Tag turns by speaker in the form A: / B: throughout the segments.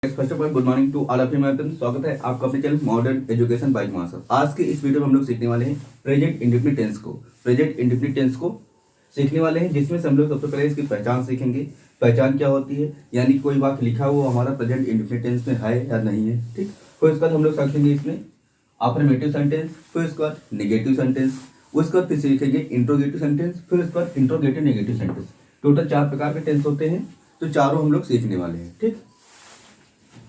A: First of all good morning to all of you my friends. स्वागत है आपका अपने channel modern education by master. आज के इस वीडियो में हम लोग सीखने वाले हैं प्रेजेंट इंडेफिनिट टेंस को सीखने वाले हैं, जिसमें से हम लोग सबसे पहले इसकी पहचान सीखेंगे। पहचान क्या होती है, यानी कोई वाक्य लिखा हुआ हमारा प्रेजेंट इंडेफिनिट टेंस में है या नहीं है। ठीक, फिर उसके बाद हम लोग सीखेंगे इसमें अफर्मेटिव सेंटेंस, फिर उसके बाद नेगेटिव सेंटेंस, उसके बाद फिर सीखेंगे इंट्रोगेटिव सेंटेंस, फिर उसके बाद इंट्रोगेटिव नेगेटिव सेंटेंस। टोटल 4 प्रकार के टेंस होते हैं, तो चारों हम लोग सीखने वाले हैं। ठीक,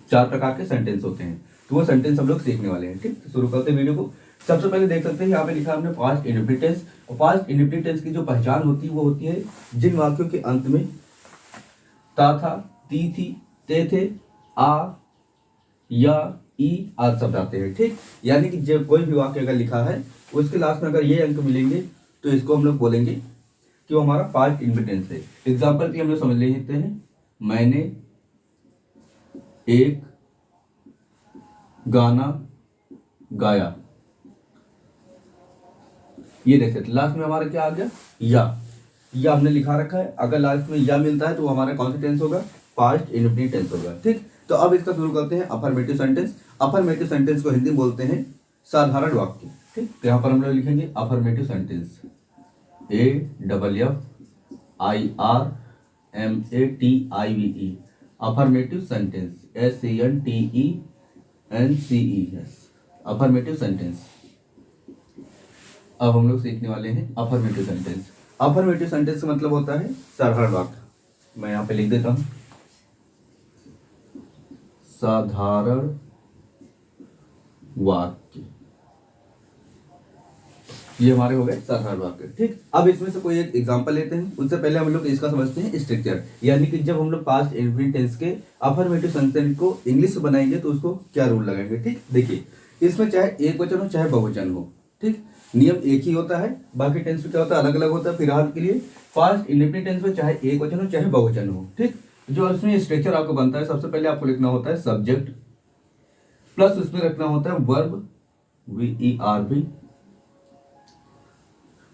A: 4 प्रकार के सेंटेंस होते हैं, तो वो सेंटेंस हम लोग सीखने वाले हैं। ठीक, तो शुरू करते हैं वीडियो को। सबसे पहले देख सकते हैं यहाँ पे लिखा है हमने पास्ट इंडेफिनिट टेंस। और पास्ट इंडेफिनिट टेंस की जो पहचान होती है वो होती है जिन वाक्यों के अंत में ता था, ती थी, ते थे, आ या ई आदि शब्द आते हैं। ठीक, यानी कि जब कोई भी वाक्य अगर लिखा है उसके लास्ट में अगर ये अंक मिलेंगे तो इसको हम लोग बोलेंगे कि वो हमारा पास्ट इंडेफिनिट टेंस है। एग्जाम्पल की हम लोग समझ लेते हैं, मैंने एक गाना गाया। ये देख सकते लास्ट में हमारा क्या आ गया, या हमने लिखा रखा है। अगर लास्ट में या मिलता है तो हमारा कौन सा टेंस होगा, पास्ट इंडेफिनिट टेंस होगा। ठीक, तो अब इसका शुरू करते हैं अफर्मेटिव सेंटेंस। अफर्मेटिव सेंटेंस को हिंदी में बोलते हैं साधारण वाक्य। ठीक, तो यहाँ पर हम लोग लिखेंगे affirmative sentence, AFFIRMATIVE affirmative sentence, SENTENCES affirmative sentence. अब हम लोग सीखने वाले हैं अफर्मेटिव सेंटेंस। अफर्मेटिव सेंटेंस का मतलब होता है साधारण वाक्य। मैं यहाँ पे लिख देता हूं, साधारण वाक्य। ये हमारे हो गए साधारण वाक्य। ठीक, अब इसमें से कोई एक एग्जांपल लेते हैं। उससे पहले हम लोग इसका समझते हैं स्ट्रक्चर, यानी कि जब हम लोग पास्ट इंडेफिनिट टेंस के अफर्मेटिव सेंटेंस को इंग्लिश में बनाएंगे तो उसको क्या रूल लगाएंगे। ठीक, देखिए इसमें चाहे एक वचन हो चाहे बहुवचन हो, ठीक, नियम एक ही होता है। बाकी टेंस में क्या होता है, अलग अलग होता है। फिलहाल के लिए पास्ट इंडेफिनिट टेंस में चाहे एक वचन हो चाहे बहुवचन हो। ठीक, जो इसमें स्ट्रक्चर आपको बनता है, सबसे पहले आपको लिखना होता है सब्जेक्ट, प्लस उसमें रखना होता है वर्ब, VERB।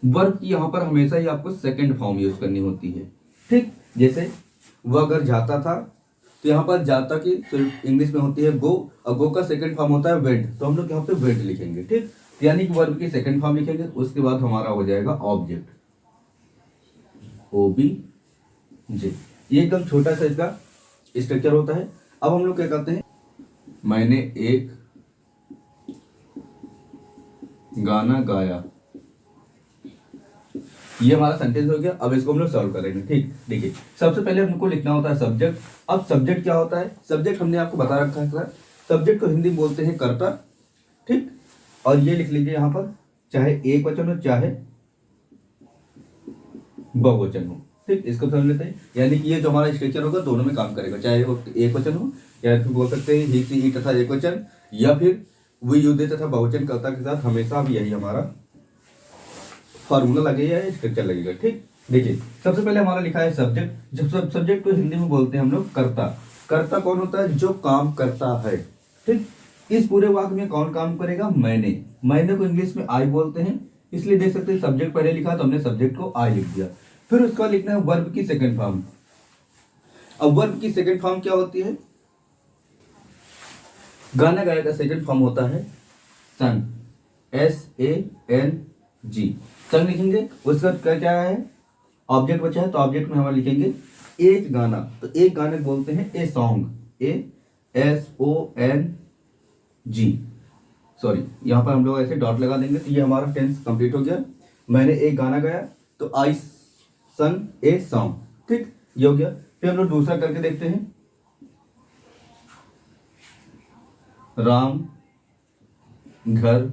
A: वर्ब की यहाँ पर हमेशा ही आपको सेकंड फॉर्म यूज करनी होती है। ठीक, जैसे वह अगर जाता था तो यहाँ पर जाता की इंग्लिश में होती है गो, और गो का सेकंड फॉर्म होता है वेंट, तो हम लोग यहाँ पे वेंट लिखेंगे। ठीक, यानी कि वर्ब की सेकंड फॉर्म लिखेंगे। उसके बाद हमारा हो जाएगा ऑब्जेक्ट, OBJ। ये एकदम छोटा सा इसका स्ट्रक्चर होता है। अब हम लोग क्या करते हैं, मैंने एक गाना गाया, ये हमारा सेंटेंस हो गया। अब इसको हम लोग सॉल्व करेंगे। ठीक, देखिए सबसे पहले हमको लिखना होता है सब्जेक्ट। अब सब्जेक्ट क्या होता है, सब्जेक्ट हमने आपको बता रखा है। सब्जेक्ट को हिंदी में बोलते हैं कर्ता। ठीक, और ये लिख लीजिए यहाँ पर, चाहे एक वचन हो चाहे बहुवचन हो। ठीक, इसको समझ लेते हैं, यानी कि ये जो हमारा स्ट्रक्चर होगा दोनों में काम करेगा, चाहे वो एक वचन हो या फिर बोल सकते हैं ही सी ही तथा एक वचन, या फिर वी यू दे तथा बहुवचन कर्ता के साथ हमेशा भी यही हमारा फॉर्मूला लगेगा या स्ट्रक्चर लगेगा। ठीक, देखिए सबसे पहले हमारा लिखा है सब्जेक्ट। जब सब्जेक्ट को हिंदी में बोलते हैं हम लोग कर्ता। कर्ता कौन होता है, जो काम करता है। ठीक, इस पूरे वाक्य में कौन काम करेगा, मैंने को इंग्लिश में आई बोलते हैं, इसलिए देख सकते हैं सब्जेक्ट पहले लिखा तो हमने सब्जेक्ट को आई लिख दिया। फिर उसका लिखना है वर्ब की सेकंड फॉर्म। अब वर्ब की सेकंड फॉर्म क्या होती है, गाना गाया का सेकंड फॉर्म होता है सन, SANG, सन लिखेंगे। उसका क्या है, ऑब्जेक्ट बचा है तो ऑब्जेक्ट में हमारा लिखेंगे एक गाना, तो एक गाने बोलते हैं ए सॉन्ग, ASONG। सॉरी, यहाँ पर हम लोग ऐसे डॉट लगा देंगे तो ये हमारा टेंस कंप्लीट हो गया। मैंने एक गाना गाया तो आई सन ए सॉन्ग। ठीक, ये हो गया। फिर हम लोग दूसरा करके देखते हैं, राम घर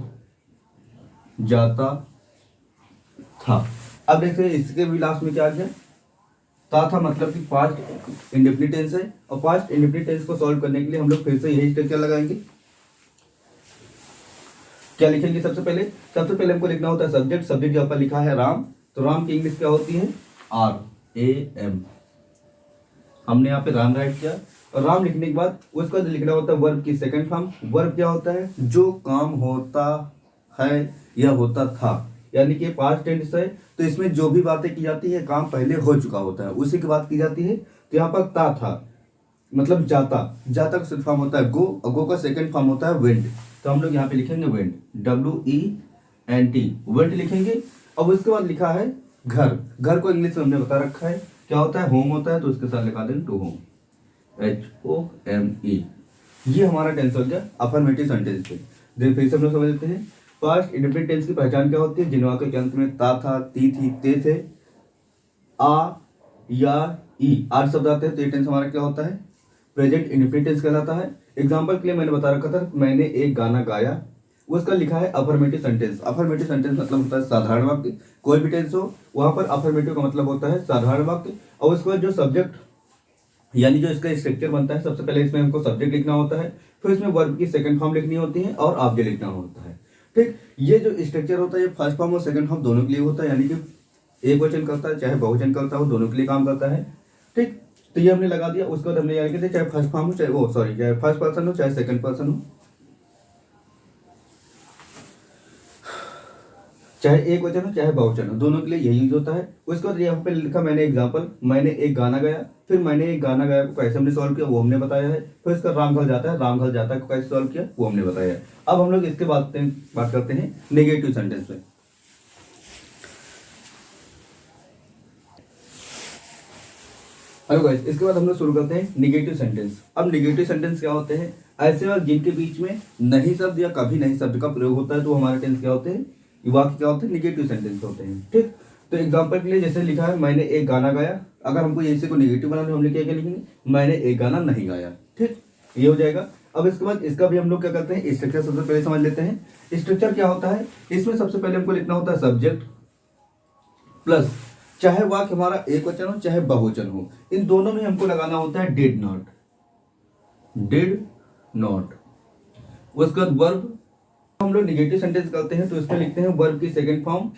A: जाता था। अब देखते हैं इसके भी लास्ट में क्या आ गया, था मतलब कि पास्ट इंडेफिनिट टेंस है। और पास्ट इंडेफिनिट टेंस को सॉल्व करने के लिए हम लोग फिर से यही स्ट्रक्चर लगाएंगे। क्या लिखेंगे, सबसे पहले हमको लिखना होता है सब्जेक्ट। सब्जेक्ट यहाँ पर लिखा है राम, तो राम की इंग्लिश क्या होती है, RAM। हमने यहाँ पे राम राइट किया, और राम लिखने के बाद उसका लिखना होता है वर्ब की सेकंड फॉर्म। वर्ब क्या होता है, जो काम होता है या होता था, यानी कि पास्ट टेंस है तो इसमें जो भी बातें की जाती है काम पहले हो चुका होता है, उसी की बात की जाती है। तो यहाँ पर ता था, मतलब जाता, जाता का शुद्ध फॉर्म होता है गो, और गो का सेकंड फॉर्म होता है वेंट। तो हम लोग यहाँ पे लिखेंगे वेंट, WENT, वेंट लिखेंगे। अब उसके बाद लिखा है घर, घर को इंग्लिश में हमने बता रखा है क्या होता है, होम होता है, तो उसके साथ लिखा दें टू होम, HOME। ये हमारा टेंस हो गया अफर्मेटिव सेंटेंस पे। देखिए फिर से हम लोग समझ लेते हैं, पास्ट इंडेफिनिट टेंस की पहचान क्या होती है, जिन वाक्यों के अंत में ता था, ती थी, ते थे, आ या ई आठ शब्द आते हैं, तो ये टेंस हमारा क्या होता है, प्रेजेंट इंडेफिनिट टेंस कहलाता है। एग्जांपल के लिए मैंने बता रखा था, मैंने एक गाना गाया, उसका लिखा है अफर्मेटिव सेंटेंस। अफर्मेटिव सेंटेंस मतलब होता है साधारण वाक्य, कोई भी टेंस हो वहां पर अफर्मेटिव का मतलब होता है साधारण वाक्य। और उसके बाद जो सब्जेक्ट यानी जो इसका स्ट्रक्चर बनता है, सबसे पहले इसमें हमको सब्जेक्ट लिखना होता है, फिर इसमें वर्ब की सेकंड फॉर्म लिखनी होती है और ऑब्जेक्ट लिखना होता है। ठीक, ये जो स्ट्रक्चर होता है ये फर्स्ट फॉर्म और सेकंड फॉर्म दोनों के लिए होता है, यानी कि एक वचन करता है चाहे बहुवचन करता हो, दोनों के लिए काम करता है। ठीक, तो ये हमने लगा दिया। उसके बाद हमने याद किया चाहे फर्स्ट फॉर्म हो चाहे चाहे फर्स्ट पर्सन हो चाहे सेकंड पर्सन हो, चाहे एक वचन हो चाहे बहुवचन हो, दोनों के लिए यही यूज होता है। उसके बाद यहाँ पे लिखा मैंने एग्जांपल, मैंने एक गाना गाया, फिर मैंने एक गाना गाया को कैसे हमने सॉल्व किया वो हमने बताया है। फिर इसका राम घर जाता है, राम घर जाता है को कैसे सॉल्व किया वो हमने बताया है। अब हम लोग इसके बात करते हैं नेगेटिव सेंटेंस पे। हेलो गाइस, इसके बाद हम लोग शुरू करते हैं निगेटिव सेंटेंस। अब निगेटिव सेंटेंस क्या होते हैं, ऐसे वाक्य जिनके बीच में नहीं शब्द या कभी नहीं शब्द का प्रयोग होता है, तो हमारे टेंस क्या होते हैं, वाक्य क्या होते हैं, निगेटिव सेंटेंस होते हैं। ठीक, तो एग्जांपल के लिए जैसे लिखा है मैंने एक गाना गाया, अगर हमको इसी को निगेटिव बनाना है, हम क्या लिखेंगे, मैंने एक गाना नहीं गाया। ठीक, ये हो जाएगा। अब इसके बाद इसका भी हम लोग क्या करते हैं, स्ट्रक्चर सबसे पहले समझ लेते हैं। स्ट्रक्चर क्या होता है, इसमें सबसे पहले हमको लिखना होता है सब्जेक्ट प्लस, चाहे वाक्य हमारा एक वचन हो चाहे बहुवचन हो, इन दोनों में हमको लगाना होता है डिड नॉट, डिड नॉट। उसके बाद वर्ब, हम लोग निगेटिव सेंटेंस करते हैं तो इसमें लिखते हैं वर्ब की सेकंड फॉर्म,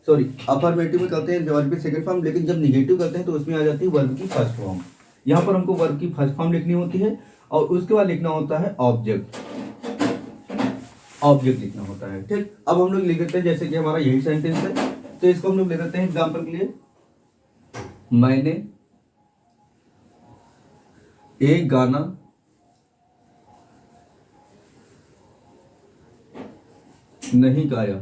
A: अफर्मेटिव में करते हैं वर्ब की सेकंड फॉर्म, लेकिन जब निगेटिव करते हैं तो उसमें आ जाती है वर्ब की फर्स्ट फॉर्म। यहाँ पर हमको वर्ब की फर्स्ट फॉर्म लिखनी होती है और उसके बाद लिखना होता है ऑब्जेक्ट, ऑब्जेक्ट लिखना होता है। ठीक, अब हम लोग लिख देते हैं जैसे कि हमारा यही सेंटेंस है, तो इसको हम लोग ले देते हैं एग्जाम्पल के लिए, मैंने एक गाना नहीं गाया,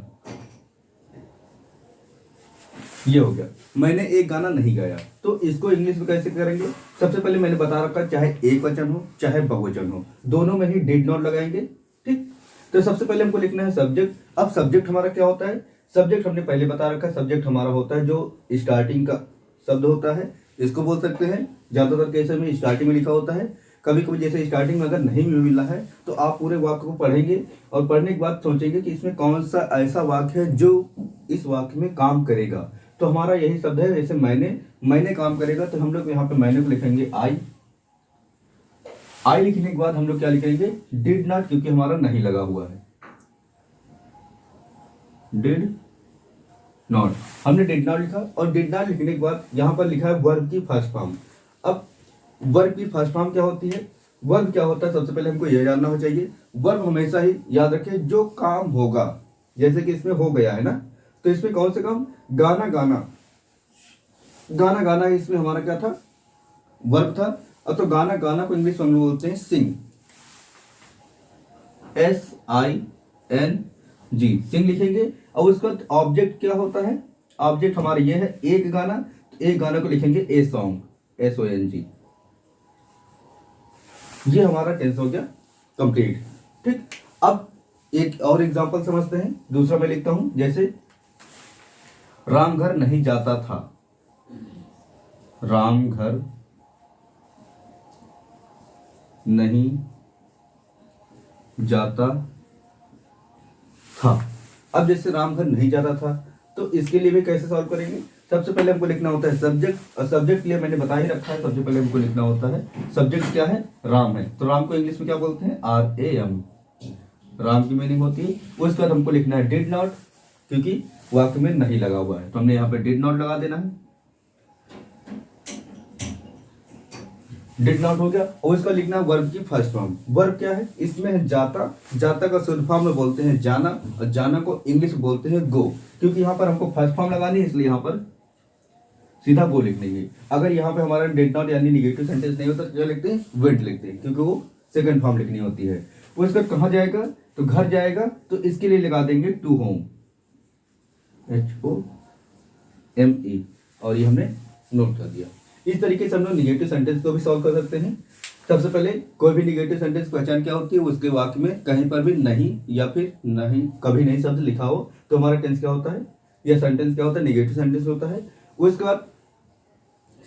A: ये हो गया, मैंने एक गाना नहीं गाया। तो इसको इंग्लिश में कैसे करेंगे, सबसे पहले मैंने बता रखा चाहे एक वचन हो चाहे बहुवचन हो, दोनों में ही डिड नॉट लगाएंगे। ठीक, तो सबसे पहले हमको लिखना है सब्जेक्ट। अब सब्जेक्ट हमारा क्या होता है, सब्जेक्ट हमने पहले बता रखा है, सब्जेक्ट हमारा होता है जो स्टार्टिंग का शब्द होता है, इसको बोल सकते हैं। ज्यादातर केस में स्टार्टिंग में लिखा होता है, कभी कभी जैसे स्टार्टिंग में अगर नहीं मिल रहा है तो आप पूरे वाक्य को पढ़ेंगे और पढ़ने के बाद सोचेंगे कि इसमें कौन सा ऐसा वाक्य है जो इस वाक्य में काम करेगा। तो हमारा यही शब्द है, जैसे मैंने काम करेगा, तो हम लोग यहाँ पे मैंने को लिखेंगे आई, आई लिखने के बाद हम लोग क्या लिखेंगे, डिड नॉट, क्योंकि हमारा नहीं लगा हुआ है, डिड नॉट, हमने डिड नॉट लिखा। और डिड नॉट लिखने के बाद यहाँ पर लिखा है वर्ब की फर्स्ट फॉर्म। अब वर्ब की फर्स्ट फॉर्म क्या होती है, वर्ब क्या होता है, सबसे पहले हमको यह जानना हो चाहिए। वर्ब हमेशा ही याद रखें जो काम होगा, जैसे कि इसमें हो गया है ना, तो इसमें कौन से काम, गाना गाना, गाना गाना इसमें हमारा क्या था, वर्ब था। अब तो गाना गाना को इंग्लिश में हम लोग बोलते हैं सिंग, SING, सिंग लिखेंगे। और उसका ऑब्जेक्ट क्या होता है, ऑब्जेक्ट हमारा ये है एक गाना, तो एक गाना को लिखेंगे ए सॉन्ग, SONG। ये हमारा टेंस हो गया कंप्लीट। ठीक, अब एक और एग्जांपल समझते हैं। दूसरा मैं लिखता हूं, जैसे राम घर नहीं जाता था, राम घर नहीं जाता था। अब जैसे राम घर नहीं जाता था, तो इसके लिए भी कैसे सॉल्व करेंगे, सबसे पहले हमको लिखना होता है सब्जेक्ट, और सब्जेक्ट के लिए मैंने बता ही रखा है, सबसे पहले हमको लिखना होता है सब्जेक्ट क्या है, राम है, तो राम को इंग्लिश में क्या बोलते हैं, RAM, राम की मीनिंग होती है। उसके बाद हमको लिखना है डिड नॉट, क्योंकि वाक्य में नहीं लगा हुआ है, तो हमने यहाँ पे डिड नॉट लगा देना है, डिड नॉट हो गया। और इसका लिखना है वर्ब की फर्स्ट फॉर्म। वर्ब क्या है, इसमें है जाता, जाता का शुद्ध फॉर्म में बोलते हैं जाना, और जाना को इंग्लिश में बोलते हैं गो। क्योंकि यहाँ पर हमको फर्स्ट फॉर्म लगानी है, इसलिए यहाँ पर सीधा वो लिख देंगे। अगर यहाँ पे हमारा डिड नॉट यानी निगेटिव सेंटेंस नहीं होता तो क्या लिखते हैं, वेंट लिखते हैं, क्योंकि वो सेकंड फॉर्म लिखनी होती है। वो इसका कहाँ जाएगा, तो घर जाएगा, तो इसके लिए लगा देंगे टू होम, HOME, और ये हमने नोट कर दिया। इस तरीके से हम लोग निगेटिव सेंटेंस को भी सॉल्व कर सकते हैं। सबसे पहले कोई भी निगेटिव सेंटेंस पहचान क्या होती है, उसके वाक्य में कहीं पर भी नहीं या फिर नहीं, कभी नहीं शब्द लिखा हो तो हमारा टेंस क्या होता है, या सेंटेंस क्या होता है, निगेटिव सेंटेंस होता है। उसके बाद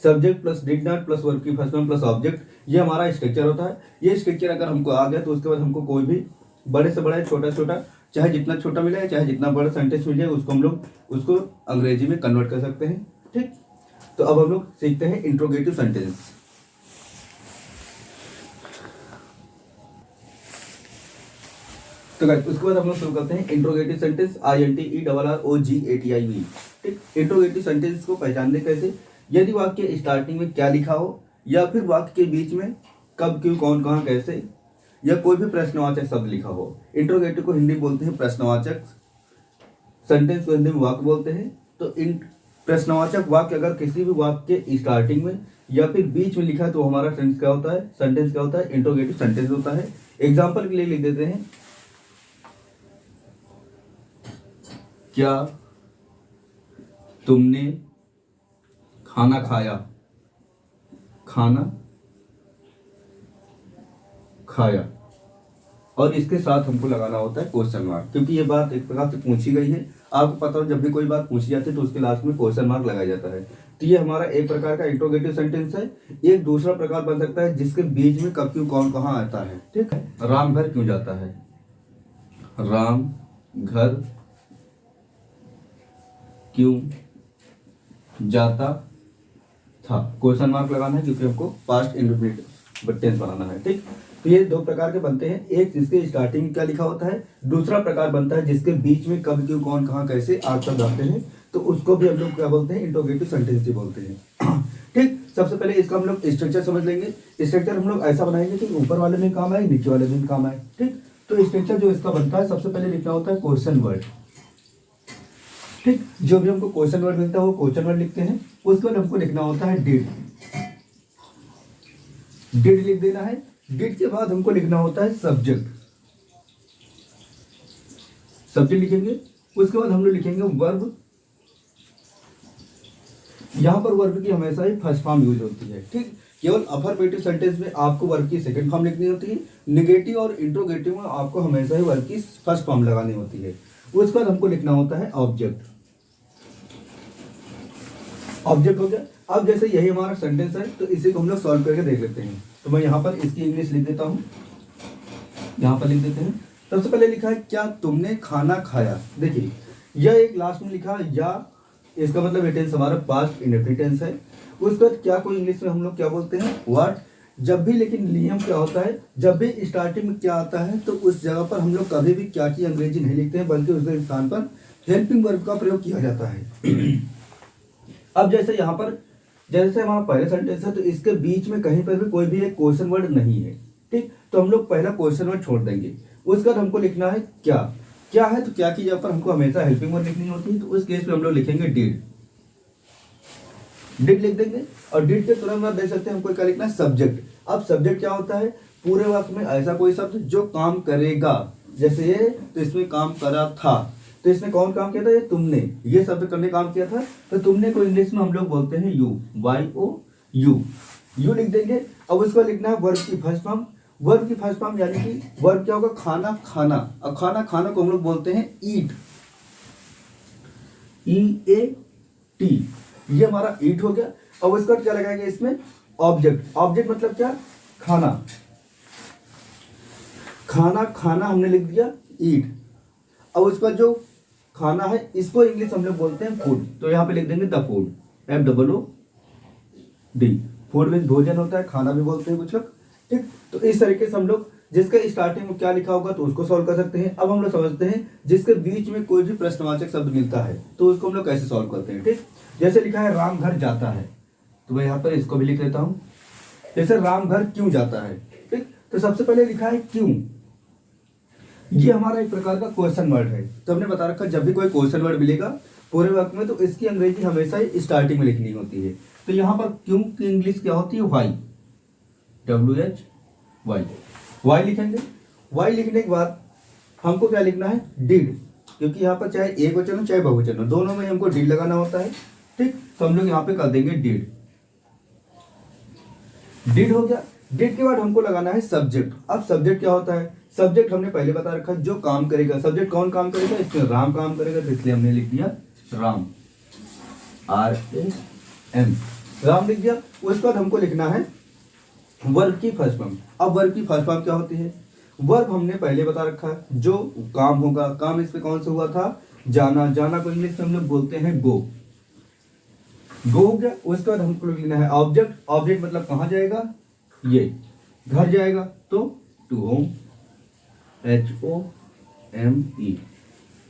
A: subject plus did not plus verb की फर्स्ट फॉर्म प्लस ऑब्जेक्ट, ये हमारा स्ट्रक्चर होता है। ये स्ट्रक्चर अगर हमको आ गया तो उसके बाद हमको कोई भी बड़े से बड़ा, छोटा छोटा, चाहे जितना छोटा मिले चाहे जितना बड़ा सेंटेंस मिल जाए, उसको हम लोग उसको अंग्रेजी में कन्वर्ट कर सकते हैं। ठीक, तो अब हम लोग सीखते हैं इंट्रोगेटिव सेंटेंस। तो गाइस उसके बाद हम लोग शुरू करते हैं इंट्रोगेटिव सेंटेंस, INTERROGATIV। ठीक, इंट्रोगेटिव सेंटेंस को पहचानने कैसे, यदि वाक्य स्टार्टिंग में क्या लिखा हो, या फिर वाक्य के बीच में कब, क्यों, कौन, कहाँ, कैसे, या कोई भी प्रश्नवाचक शब्द लिखा हो। इंट्रोगेटिव को हिंदी में बोलते हैं प्रश्नवाचक, सेंटेंस को हिंदी में वाक्य बोलते हैं। तो इन प्रश्नवाचक वाक्य अगर किसी भी वाक्य के स्टार्टिंग में या फिर बीच में लिखा है तो हमारा सेंटेंस क्या होता है, सेंटेंस क्या होता है, इंट्रोगेटिव सेंटेंस होता है। एग्जाम्पल के लिए लिख देते हैं, क्या तुमने खाना खाया, खाना खाया, और इसके साथ हमको लगाना होता है क्वेश्चन मार्क, क्योंकि ये बात एक प्रकार से पूछी गई है। आपको पता हो जब भी कोई बात पूछी जाती है तो उसके लास्ट में क्वेश्चन मार्क लगाया जाता है। तो ये हमारा एक प्रकार का इंट्रोगेटिव सेंटेंस है। एक दूसरा प्रकार बन सकता है जिसके बीच में कब, क्यों, कौन, कहाँ आता है। ठीक है, राम घर क्यों जाता है, राम घर क्यों जाता था, क्वेश्चन मार्क लगाना है क्योंकि हमको पास्ट इंडेफिनिट टेंस बनाना है। ठीक, तो ये दो प्रकार के बनते हैं, एक जिसके स्टार्टिंग में क्या लिखा होता है, दूसरा प्रकार बनता है जिसके बीच में कब, क्यों, कौन, कहाँ, कैसे आगे शब्द आते हैं, तो उसको भी हम लोग क्या बोलते हैं, इंट्रोगेटिव सेंटेंस ही बोलते हैं। ठीक, सबसे पहले इसका हम लोग स्ट्रक्चर समझ लेंगे। स्ट्रक्चर हम लोग ऐसा बनाएंगे कि ऊपर वाले में काम आए, नीचे वाले में काम आए। ठीक, तो स्ट्रक्चर जो इसका बनता है, सबसे पहले लिखना होता है क्वेश्चन वर्ड। ठीक, जो भी हमको क्वेश्चन वर्ड मिलता है वो क्वेश्चन वर्ड लिखते हैं। उसके बाद हमको लिखना होता है डिड, डिड लिख देना है। डिड के बाद हमको लिखना होता है सब्जेक्ट, सब्जेक्ट लिखेंगे। उसके बाद हम लोग लिखेंगे वर्ब। यहां पर वर्ब की हमेशा ही फर्स्ट फॉर्म यूज होती है। ठीक, केवल अफर्मेटिव सेंटेंस में आपको वर्ब की सेकंड फॉर्म लिखनी होती है। निगेटिव और इंट्रोगेटिव में आपको हमेशा ही वर्ब की फर्स्ट फॉर्म लगानी होती है। उसके बाद हमको लिखना होता है ऑब्जेक्ट, ऑब्जेक्ट हो गया। अब जैसे यही हमारा सेंटेंस है तो इसी को हम लोग सॉल्व करके देख लेते हैं। तो मैं यहाँ पर इसकी इंग्लिश लिख देता हूँ, यहाँ पर लिख देते हैं। सबसे पहले लिखा है क्या तुमने खाना खाया। देखिए यह एक लास्ट में लिखा या, इसका मतलब ये टेंस हमारा पास्ट इंडेफिनिट टेंस है। उसके बाद क्या को इंग्लिश में हम लोग क्या बोलते हैं, व्हाट। जब भी, लेकिन नियम क्या होता है, जब भी स्टार्टिंग में क्या आता है तो उस जगह पर हम लोग कभी भी क्या की अंग्रेजी नहीं लिखते हैं, बल्कि उसके स्थान पर हेल्पिंग वर्ब का प्रयोग किया जाता है। अब जैसे यहाँ पर, जैसे हमारा पहले सेंटेंस है तो इसके बीच में कहीं पर भी कोई भी एक क्वेश्चन वर्ड नहीं है। ठीक, तो हम लोग पहला क्वेश्चन वर्ड छोड़ देंगे। उसके बाद हमको लिखना है क्या, क्या है तो क्या की जगह पर हमको हमेशा हेल्पिंग वर्ड लिखनी होती है। तो उस केस में हम लोग लिखेंगे डिड, डिड लिख देंगे। और डिड के तुरंत बाद देख सकते हैं हमको क्या लिखना है, सब्जेक्ट। अब सब्जेक्ट क्या होता है, पूरे वाक्य में ऐसा कोई शब्द जो काम करेगा। जैसे ये, तो इसमें काम करा था, तो इसने कौन काम किया था, ये तुमने, ये शब्द करने काम किया था। तो तुमने को इंग्लिश में हम लोग बोलते हैं यू, YOU, यू लिख देंगे। अब उसको लिखना है वर्ब की फर्स्ट फॉर्म। वर्ब की फर्स्ट फॉर्म यानी कि वर्ब क्या होगा, खाना खाना। अब खाना खाना को हम लोग बोलते हैं ईट, EAT, ये हमारा ईट हो गया। अब उसका क्या लगाएंगे इसमें, ऑब्जेक्ट। ऑब्जेक्ट मतलब क्या, खाना, खाना खाना हमने लिख दिया ईट। अब उसका जो खाना है इसको इंग्लिश हम लोग बोलते हैं फूड, तो यहाँ पे लिख देंगे the food, FOOD। Food means भोजन होता है, खाना भी बोलते हैं कुछ लोग। ठीक, तो इस तरीके से हम लोग जिसके स्टार्टिंग में क्या लिखा होगा तो उसको सॉल्व कर सकते हैं। अब हम लोग समझते हैं जिसके बीच में कोई भी प्रश्नवाचक शब्द मिलता है तो उसको हम लोग कैसे सॉल्व करते हैं। ठीक, जैसे लिखा है राम घर जाता है, तो मैं यहाँ पर इसको भी लिख लेता हूँ। जैसे राम घर क्यों जाता है। ठीक, तो सबसे पहले लिखा है क्यों, ये हमारा एक प्रकार का क्वेश्चन वर्ड है। तो हमने बता रखा जब भी कोई क्वेश्चन वर्ड मिलेगा पूरे वाक्य में, तो इसकी अंग्रेजी हमेशा ही स्टार्टिंग में लिखनी होती है। तो यहाँ पर क्यों की इंग्लिश क्या होती है, वाई, WH वाई लिखेंगे। वाई लिखने के बाद हमको क्या लिखना है, डिड, क्योंकि यहाँ पर चाहे एक वचन हो चाहे बहुवचन हो, दोनों में हमको डिड लगाना होता है। ठीक, तो हम लोग यहाँ पे कर देंगे डिड। डिड हो गया। डिड के बाद हमको लगाना है सब्जेक्ट। अब सब्जेक्ट क्या होता है, सब्जेक्ट हमने पहले बता रखा है, जो काम करेगा। सब्जेक्ट कौन काम करेगा, इसमें राम काम करेगा, तो इसलिए हमने लिख दिया राम, RAM, राम लिख दिया। उसके बाद हमको लिखना है वर्ब की फर्स्ट फॉर्म। अब वर्ब की फर्स्ट फॉर्म क्या होती है, वर्ब हमने पहले बता रखा है, जो काम होगा। काम इस पे कौन सा हुआ था, जाना। जाना को इंग्लिश में हम लोग बोलते हैं गो, गो हो गया। उसके बाद हमको लिखना है ऑब्जेक्ट। ऑब्जेक्ट मतलब कहाँ जाएगा, ये घर जाएगा, तो टू होम, HOME।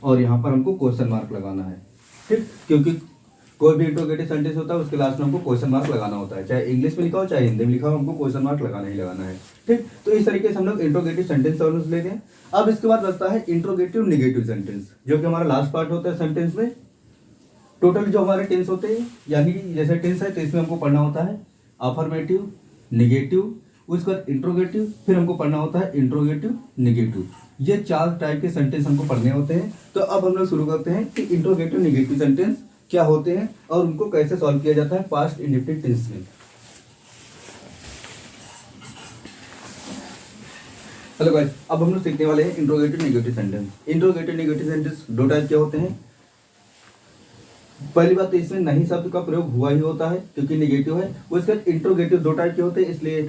A: और यहाँ पर हमको क्वेश्चन मार्क लगाना है। ठीक, क्योंकि कोई भी इंट्रोगेटिव सेंटेंस होता है उसके लास्ट में हमको क्वेश्चन मार्क लगाना होता है, चाहे इंग्लिश में लिखा हो चाहे हिंदी में लिखा हो, हमको क्वेश्चन मार्क लगाना ही लगाना है। ठीक, तो इस तरीके से हम लोग इंट्रोगेटिव सेंटेंस समझ लेते हैं। अब इसके बाद बचता है इंट्रोगेटिव निगेटिव सेंटेंस, जो कि हमारा लास्ट पार्ट होता है सेंटेंस में। टोटल जो हमारे टेंस होते हैं, यानी कि जैसे टेंस है तो इसमें हमको पढ़ना होता है अफर्मेटिव, निगेटिव, उसके बाद इंट्रोगेटिव, फिर हमको पढ़ना होता है इंट्रोगेटिव निगेटिव। ये 4 टाइप के सेंटेंस हमको पढ़ने होते हैं। तो अब हम लोग शुरू करते हैं कि इंट्रोगेटिव निगेटिव सेंटेंस क्या होते हैं और उनको कैसे सॉल्व किया जाता है पास्ट इंडेफिनिट टेंस में। हेलो गाइस, अब हम लोग सीखने वाले हैं interrogative negative sentence. Interrogative negative sentence 2 type के होते हैं। पहली बात तो इसमें नहीं शब्द का प्रयोग हुआ ही होता है क्योंकि निगेटिव है। उसके बाद इंट्रोगेटिव 2 टाइप के होते हैं, इसलिए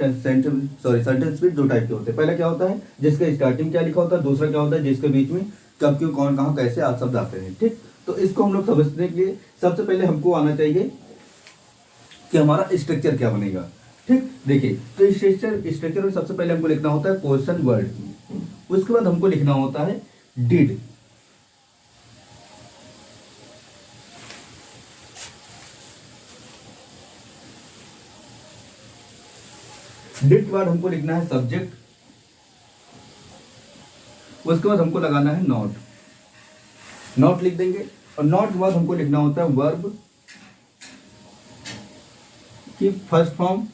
A: सेंटेंस भी 2 टाइप के होते हैं। पहला क्या होता है, जिसका स्टार्टिंग क्या लिखा होता है। दूसरा क्या होता है, जिसके बीच में कब, क्यों, कौन, कहाँ, कैसे आज शब्द आते हैं। ठीक, तो इसको हम लोग समझने के लिए सबसे पहले हमको आना चाहिए कि हमारा स्ट्रक्चर क्या बनेगा। ठीक, देखिए, तो स्ट्रक्चर में सबसे पहले हमको लिखना होता है क्वेश्चन वर्ड। उसके बाद हमको लिखना होता है डिड। डिड के बाद हमको लिखना है सब्जेक्ट। उसके बाद हमको लगाना है नॉट। नॉट लिख देंगे। और नॉट के बाद हमको लिखना होता है वर्ब की फर्स्ट फॉर्म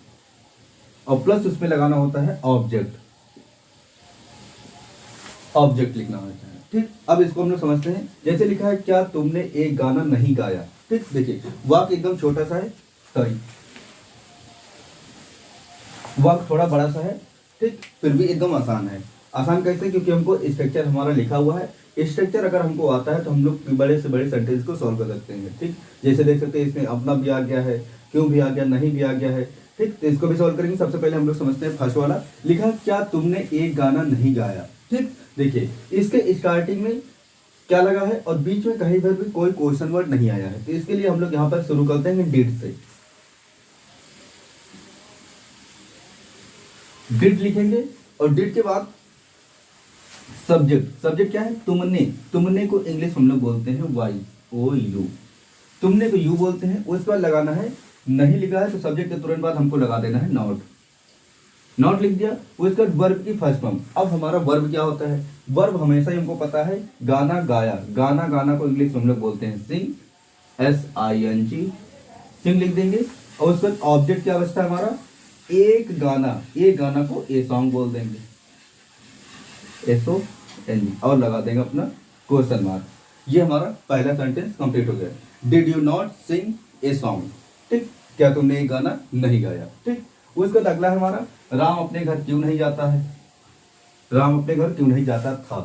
A: और प्लस उसमें लगाना होता है ऑब्जेक्ट। ऑब्जेक्ट लिखना होता है। ठीक, अब इसको हम लोग समझते हैं। जैसे लिखा है, क्या तुमने एक गाना नहीं गाया। ठीक, देखिए वाक्य एकदम छोटा सा है, सॉरी वाक्य थोड़ा बड़ा सा है। ठीक, फिर भी एकदम आसान है। आसान कैसे, क्योंकि हमको स्ट्रक्चर हमारा लिखा हुआ है। स्ट्रक्चर अगर हमको आता है तो हम लोग बड़े से बड़े सेंटेंस को सॉल्व कर सकते हैं। ठीक, जैसे देख सकते हैं इसमें अपना भी आ गया है, क्यों भी आ गया, नहीं भी आ गया है। ठीक, तो इसको भी सॉल्व करेंगे। सबसे पहले हम लोग समझते हैं फर्स्ट वाला। लिखा, क्या तुमने एक गाना नहीं गाया। ठीक, देखिए इसके स्टार्टिंग में क्या लगा है और बीच में कहीं पर भी कोई क्वेश्चन वर्ड नहीं आया है। तो इसके लिए हम लोग यहाँ पर शुरू करते हैं डिड से। डिड लिखेंगे और डिड के बाद सब्जेक्ट। सब्जेक्ट क्या है, तुमने। तुमने को इंग्लिश हम लोग बोलते हैं YOU। तुमने को यू बोलते हैं। उसके बाद लगाना है, नहीं लिखा है तो सब्जेक्ट के तुरंत बाद हमको लगा देना है नॉट। नॉट लिख दिया। उसके बाद वर्ब की फर्स्ट फॉर्म। अब हमारा वर्ब क्या होता है, वर्ब हमेशा ही हमको पता है गाना गाया। गाना, गाना को इंग्लिश में हम लोग बोलते हैं सिंग, SING, सिंग लिख देंगे। और उसके बाद ऑब्जेक्ट क्या बचता है हमारा, एक गाना। एक गाना को ए सॉन्ग बोल देंगे, SONG, और लगा देंगे अपना क्वेश्चन मार्क। ये हमारा पहला सेंटेंस कंप्लीट हो गया। Did you not sing a song. ठीक, क्या तुमने एक गाना नहीं गाया। ठीक, उसका अगला है हमारा, राम अपने घर क्यों नहीं जाता है। राम अपने घर क्यों नहीं जाता था।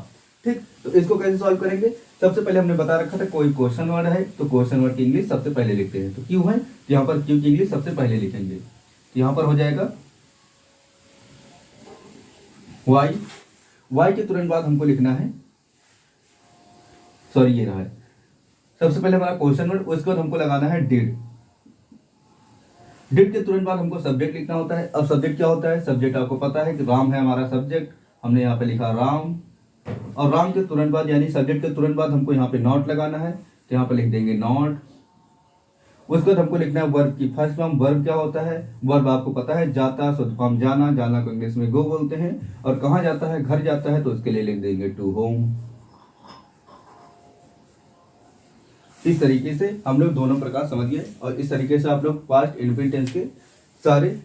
A: ठीक, तो इसको कैसे सॉल्व करेंगे। सबसे पहले हमने बता रखा था कोई क्वेश्चन वर्ड है तो क्वेश्चन वर्ड की इंग्लिश सबसे पहले लिखते हैं। तो क्यों है, तो यहाँ पर क्यों की इंग्लिश सबसे पहले लिखेंगे। यहाँ पर हो जाएगा वाई। वाई के तुरंत बाद हमको लिखना है, सॉरी ये रहा है, सबसे पहले हमारा क्वेश्चन वर्ड। उसके बाद हमको लगाना है डिड। डिड के तुरंत बाद हमको सब्जेक्ट लिखना होता है। अब सब्जेक्ट क्या होता है, सब्जेक्ट आपको पता है कि राम है हमारा सब्जेक्ट। हमने यहाँ पे लिखा राम। और राम के तुरंत बाद यानी सब्जेक्ट के तुरंत बाद हमको यहाँ पे नॉट लगाना है। तो यहाँ पे लिख देंगे नॉट। उसके बाद हमको लिखना है वर्ब की फर्स्ट फॉर्म। वर्ब क्या होता है, वर्ब आपको पता है जाता, शुद्ध फॉर्म जाना। जाना को इंग्लिश में गो बोलते हैं। और कहाँ जाता है, घर जाता है, तो उसके लिए लिख देंगे टू होम। इस तरीके से हम लोग दोनों प्रकार समझ गए और इस तरीके से आप लोग पास्ट इंडिपेंडेंट टेंस के सारे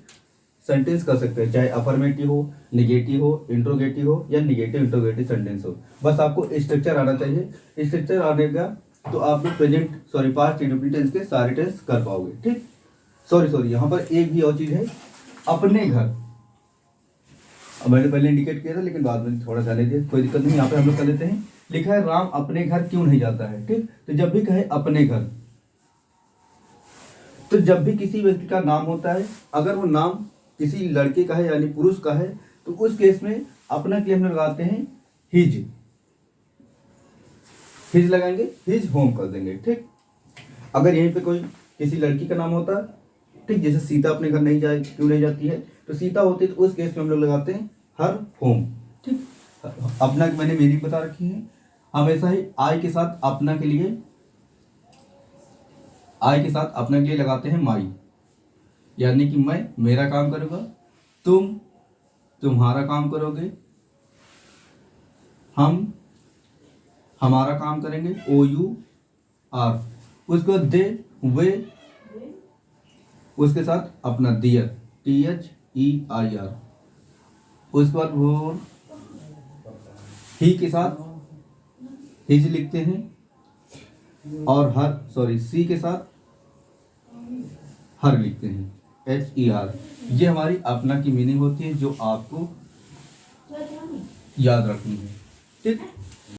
A: सेंटेंस कर सकते हैं, चाहे अफर्मेटिव हो, निगेटिव हो, इंट्रोगेटिव हो या निगेटिव इंट्रोगेटिव सेंटेंस हो। बस आपको स्ट्रक्चर आना चाहिए। स्ट्रक्चर आने का तो आप लोग पास्ट इंडिपेंडेंट टेंस के सारे टेंस कर पाओगे। ठीक, सॉरी यहाँ पर एक भी और चीज़ है, अपने घर। अब मैंने पहले इंडिकेट किया था लेकिन बाद में थोड़ा सा ले दिया, कोई दिक्कत नहीं। यहाँ पे हम लोग कर लेते हैं, लिखा है राम अपने घर क्यों नहीं जाता है। ठीक, तो जब भी कहे अपने घर, तो जब भी किसी व्यक्ति का नाम होता है, अगर वो नाम किसी लड़के का है यानी पुरुष का है, तो उस केस में अपना के लिए हम लोग लगाते हैं हिज लगाएंगे, हिज होम कर देंगे। ठीक, अगर यहीं पे कोई किसी लड़की का नाम होता है, ठीक, जैसे सीता अपने घर नहीं जाए क्यों नहीं जाती है, तो सीता होती है, तो उस केस में हम लोग लगाते हैं हर होम। ठीक, अपना की मैंने मीनिंग बता रखी है। हमेशा ही आई के साथ अपना के लिए लगाते हैं माई, यानी कि मैं मेरा काम करूँगा, तुम तुम्हारा काम करोगे, हम हमारा काम करेंगे, OUR। उसके बाद दे वे, उसके साथ अपना दियर, THEIR। उसके बाद वो ही के साथ हिज लिखते हैं, और सी के साथ हर लिखते हैं, HER। ये हमारी अपना की मीनिंग होती है जो आपको याद रखनी है। ठीक,